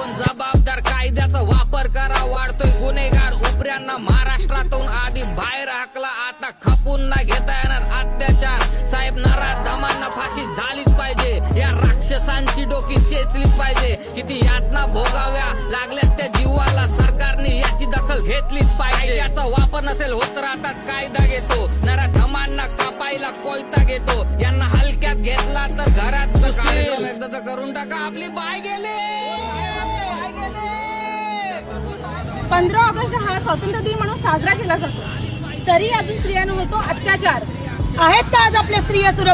कोण जबाबदार? कायद्याचा वापर करा, वाढतोय गुन्हेगार. उपऱ्यांना महाराष्ट्रातून आधी बाहेर हाकला, आता खपून ना घेता येणार अत्याचार. साहेब नराधमांना फाशी झालीच पाहिजे, या राक्षसांची डोकी चेचलीच पाहिजे. किती यातना भोगाव्या लागल्यात त्या जीवाला, सरकारने याची दखल घेतलीच पाहिजे. याचा वापर नसेल होत राहतात कायदा घेतो, नराधमांना कापायला कोयता घेतो. यांना हलक्यात घेतला तर घरात कार्यक्रम एकदाच करून टाका, आपली बाय गेले. 15 ऑगस्ट हा स्वातंत्र्य दिन म्हणून साजरा केला जातो, तरी अजून स्त्रियांवर होतो अत्याचार. आहेत का आज आपल्या स्त्रिया सुरक्षित?